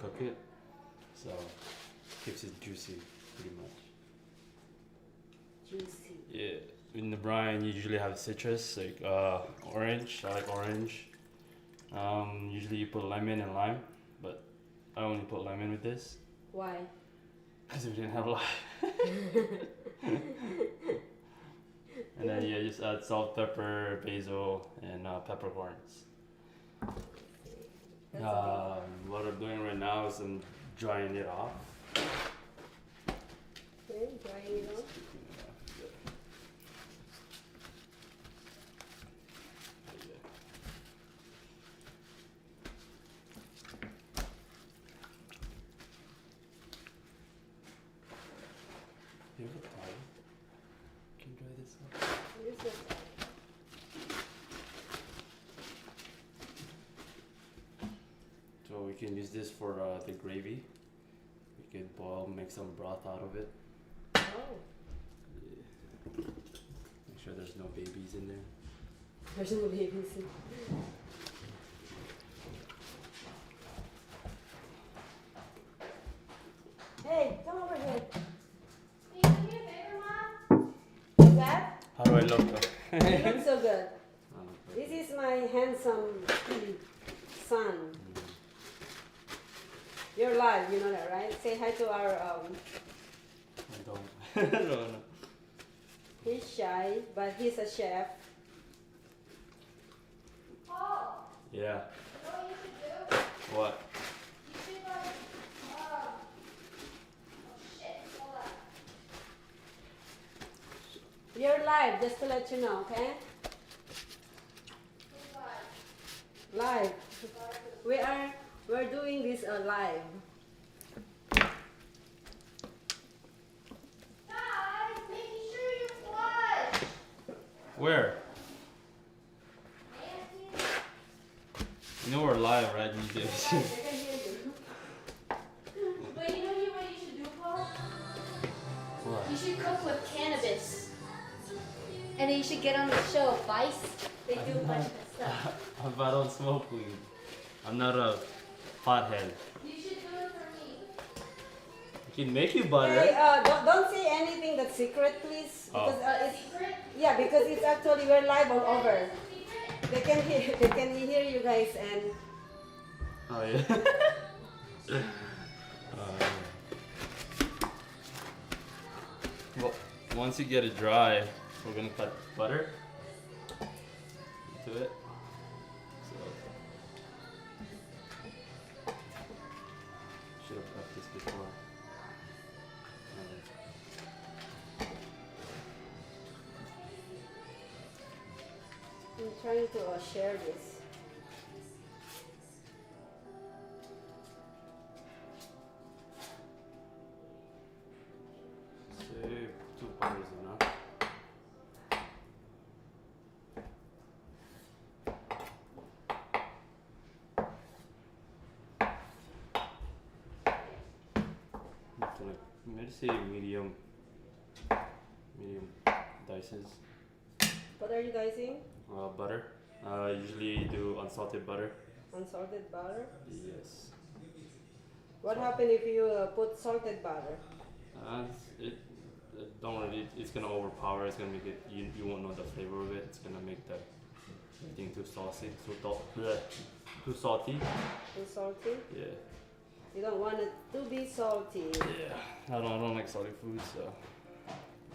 cook it, so keeps it juicy pretty much. Juicy. Yeah, in the brine you usually have citrus like orange. I like orange. Usually you put lemon and lime, but I only put lemon with this Why? because we didn't have lime. And then yeah, just add salt, pepper, basil, and peppercorns. That's okay. What I'm doing right now is I'm drying it off. Okay, drying it off. You have a towel? Can you dry this off? Use this one. So we can use this for the gravy. We can boil, make some broth out of it. Oh, Yeah. Make sure there's no babies in there. there's no babies. Hey, come over here. Can you do me a favor, Mom? What's that? How do I look though? You look so good. I look like- This is my handsome son. You're live, you know that, right? Say hi to our. I don't. I don't know. He's shy, but he's a chef. Paul, Yeah. you know what you should do? What? You should oh shit, hold on. You're live, just to let you know, okay? Who's Live. live? We're doing this live. Guys, making sure you flush. Where? Nancy. You know we're live, right? You did. They can hear you. But you know what you should do, Paul? What? You should cook with cannabis. And then you should get on the show, Vice. They do a bunch of stuff. I don't smoke weed. I'm not a pothead. You should do it for me. I can make you butter. Hey, don't say anything that's secret, please. Oh. Because it's Secret? yeah, because it's actually we're live all over. Secret? They can hear you guys and Oh yeah. Well, once you get it dry, we're gonna cut butter into it. So, should have cut this before. I'm trying to share this. Say 2 butters enough. Maybe say medium dices. What are you guys eating? Butter. Usually do unsalted butter. Unsalted butter. Yes. What happened if you put salted butter? Don't worry. It's gonna overpower. It's gonna make it. You won't know the flavor of it. It's gonna make the everything too saucy. Too salty. Too salty? Yeah. You don't want it to be salty. Yeah. I don't like salty food, so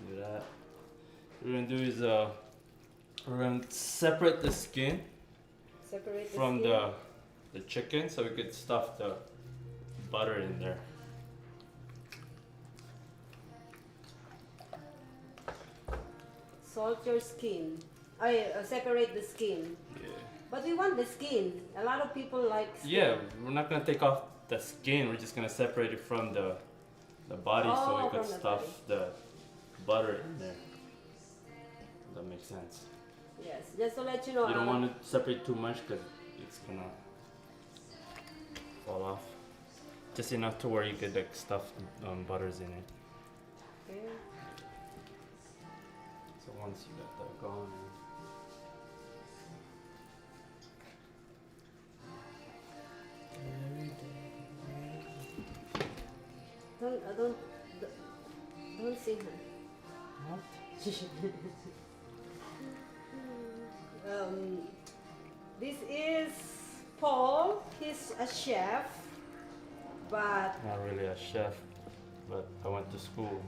do that. What we're gonna do is we're gonna separate the skin Separate the from skin. the chicken, so we could stuff the butter in there. Salt your skin. Separate the skin. Yeah. But we want the skin. A lot of people like skin. Yeah, we're not gonna take off the skin. We're just gonna separate it from the body, so Oh, we could from the stuff body. the butter in there. That makes sense. Yes, just to let you know. You don't want to separate too much because it's gonna fall off. Just enough to where you could like stuff butters in it. Okay. So once you got that going. Every day. don't sing her. What? This is Paul. He's a chef, but Not really a chef, but I went to school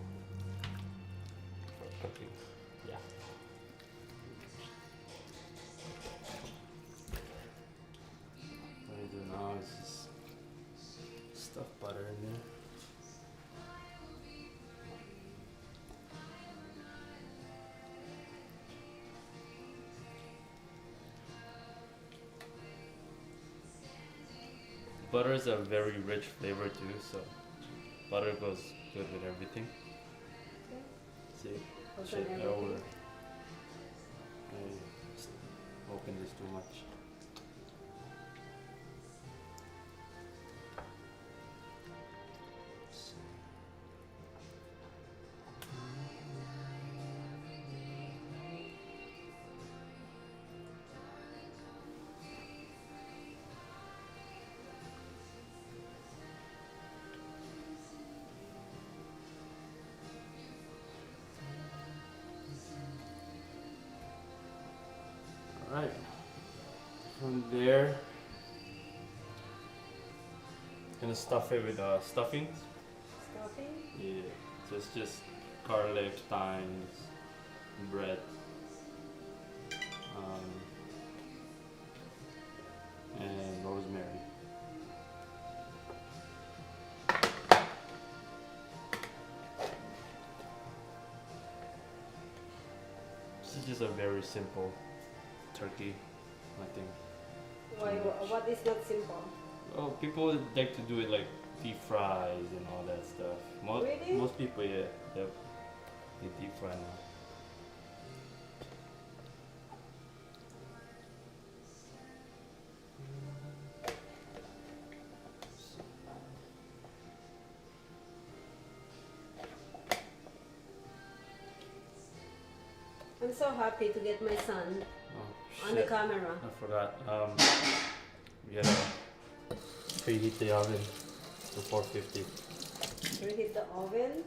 for cooking. Yeah. What I do now is just stuff butter in there. Butter is a very rich flavor too, so butter goes good with everything. See, Goes shit on over. everything. I just open this too much. Alright, from there, gonna stuff it with stuffings. Stuffing. Yeah, so it's just garlic, thymes, bread, and rosemary. This is just a very simple turkey, nothing. Why? What is not simple? Oh, people like to do it like deep fries and all that stuff. Really? Most people, yeah, they deep fry now. I'm so happy to get my son Oh, on the shit. camera. I forgot. We gotta preheat the oven to 450. Preheat the oven.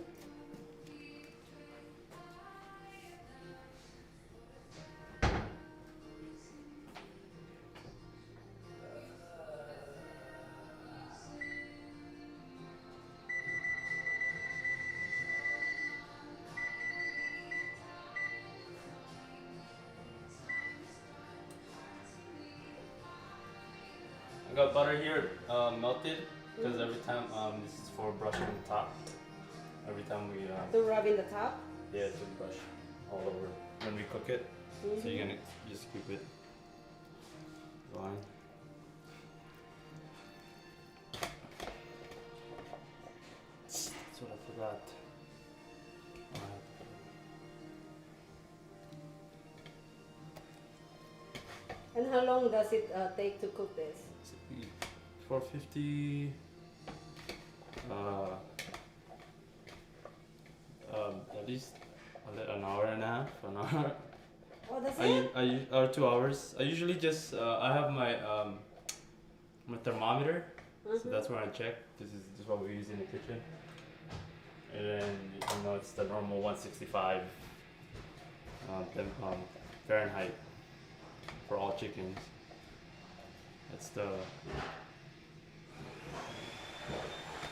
I got butter here melted because every time this is for brushing the top. Every time we To rub in the top. yeah, to brush all over when we cook it. So you're gonna just keep it going. That's what I forgot. And how long does it take to cook this? 450. At least an hour and a half, an hour. Oh, that's it? Or 2 hours. I usually just I have my my thermometer, so that's where I check. This is what we use in the kitchen, and then you know it's the normal 165 Fahrenheit for all chickens. That's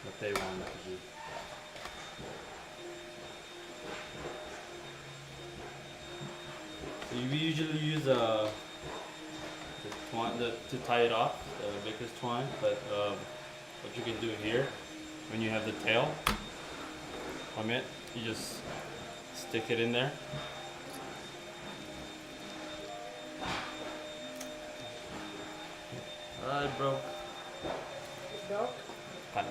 what they want to do. So we usually use the twine to tie it off, the baker's twine. But what you can do here, when you have the tail from it, you just stick it in there. It broke. It's broke? Cut.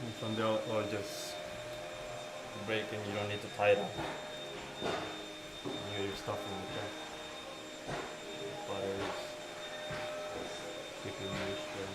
And from there, or just break, and you don't need to tie it up. You get your stuff in there. Butters, keeping moisture.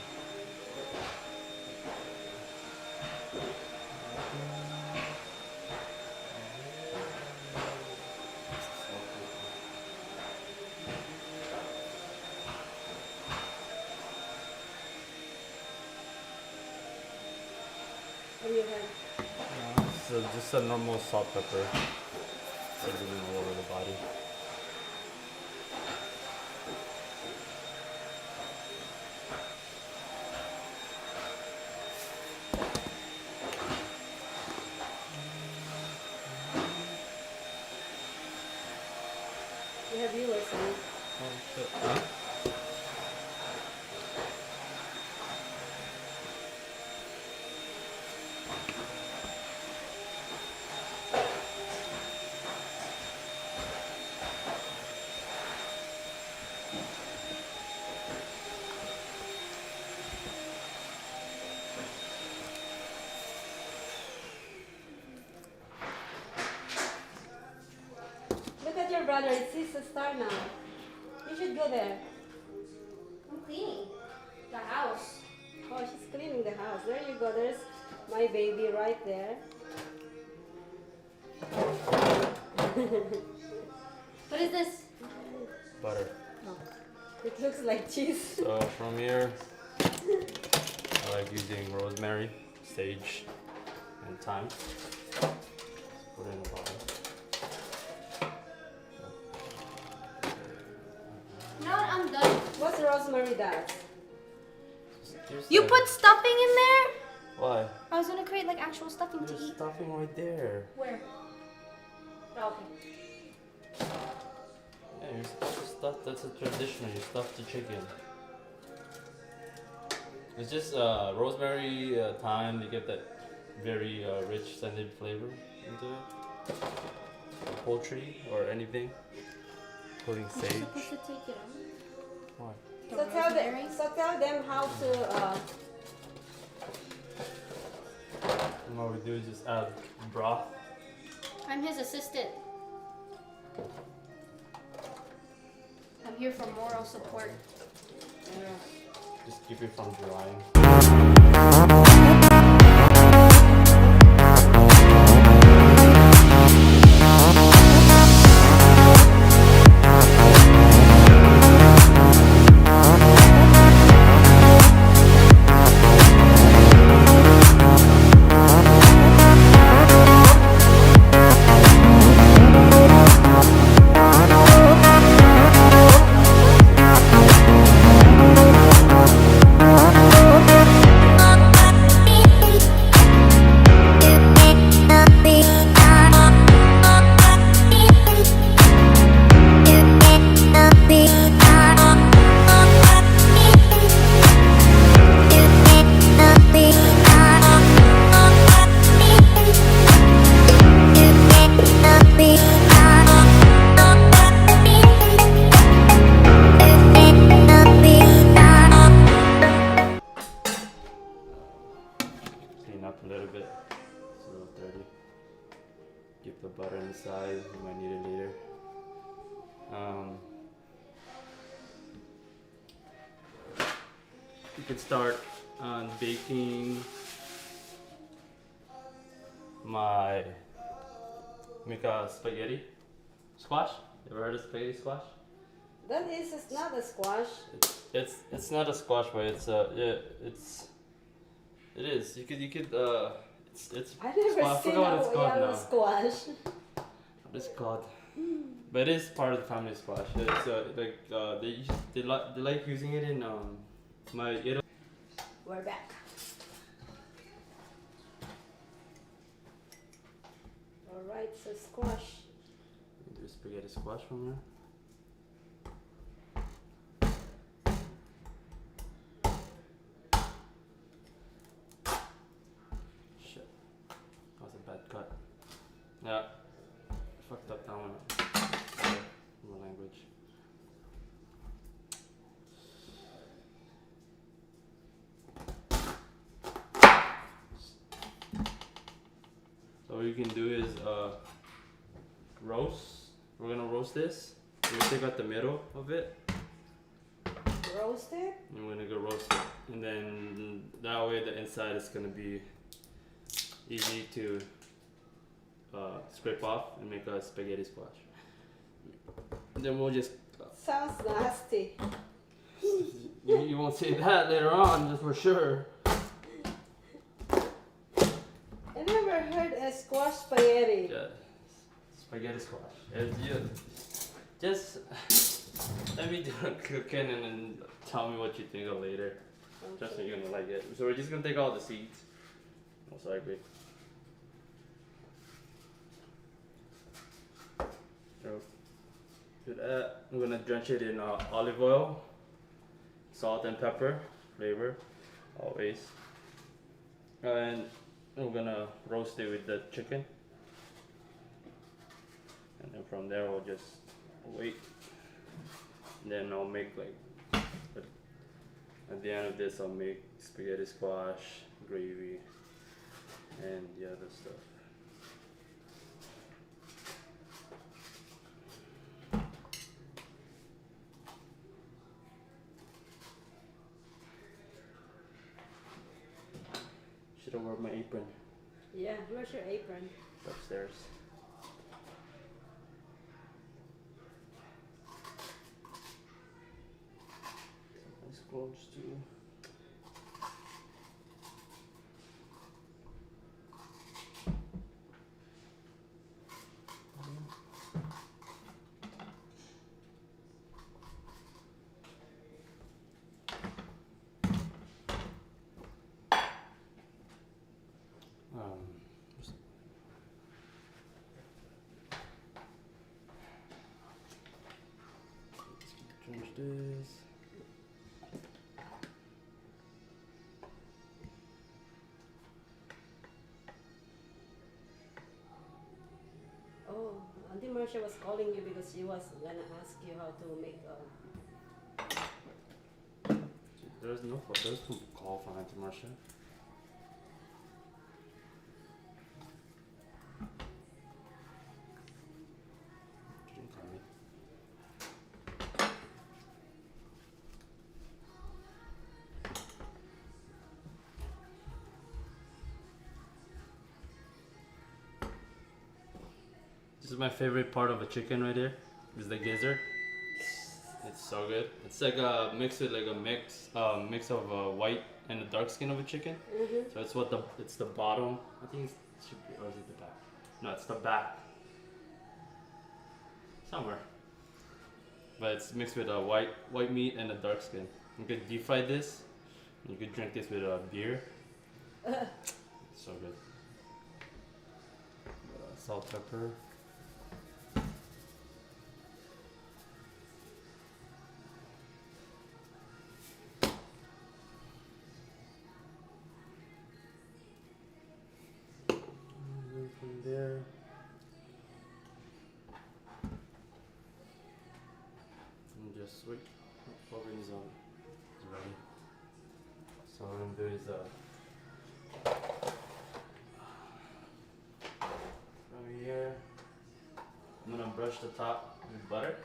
What do you have? So just a normal salt pepper. Seasoning all over the body. We have viewers, huh? Oh shit. Huh? Look at your brother. He's a star now. You should go there. I'm cleaning the house. Oh, she's cleaning the house. There you go. There's my baby right there. What is this? Butter. It looks like cheese. So from here, I like using rosemary, sage, and thyme. Put it in the bottom. No, I'm done. What's rosemary does? You put stuffing in there? Why? I was gonna create like actual stuffing to There's eat. stuffing right there. Where? Oh, okay. Yeah, you're supposed to stuff. That's a tradition. You stuff the chicken. It's just rosemary, thyme. You get that very rich scented flavor into it. Poultry or anything, including I'm sage. supposed to take it out. Why? The So rosemary? tell them how to. And what we do is just add broth. I'm his assistant. I'm here for moral support. Just keep it from drying. Clean up a little bit. It's a little dirty. Keep the butter inside. You might need it later. You can start on baking my make a spaghetti squash. You ever heard of spaghetti squash? That is it's not a squash. It's not a squash, but it's it is. You could it's I never I seen forgot what a it's called yellow now. squash. What it's called. But it is part of the family squash. It's they like using it in my Italy. We're back. All right, so squash. Do spaghetti squash from here. Shit, that was a bad cut. Yeah, fucked up that one. Sorry, my language. So what you can do is roast. We're gonna roast this. We're gonna take out the middle of it, Roast it. and we're gonna go roast it. And then that way the inside is gonna be easy to scrape off and make a spaghetti squash. And then we'll just Sounds nasty. you won't see that later on, just for sure. squash spaghetti. Yeah, spaghetti squash. You just let me do the cooking and then tell me what you think of later. Trust me, you're gonna like it. So we're just gonna take all the seeds, most likely. So do that. I'm gonna drench it in olive oil, salt and pepper, flavor, always. And we're gonna roast it with the chicken. And then from there we'll just wait. And then I'll make like, at the end of this I'll make spaghetti squash, gravy, and the other stuff. Should have worn my apron Yeah, where's your apron? upstairs. Nice clothes too. Just change this. Oh, Auntie Marcia was calling you because she was gonna ask you how to make There's no call for Auntie Marcia. She didn't call me. This is my favorite part of a chicken right here. Is the gizzard. It's so good. It's like a mix with like a mix of white and the dark skin of a chicken. So it's the bottom. I think it should be, or is it the back? No, it's the back. Somewhere. But it's mixed with a white meat and a dark skin. You could deep fry this. You could drink this with a beer. It's so good. Salt, pepper. From there. And just wait. Oven is on. It's ready. So what I'm gonna do is over here. I'm gonna brush the top with butter.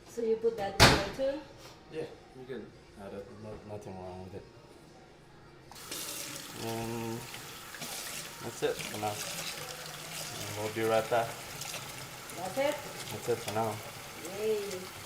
So you put that in there too? Yeah, you can Nothing wrong with it. And that's it for now. And we'll be right back. That's it. That's it for now. Yay.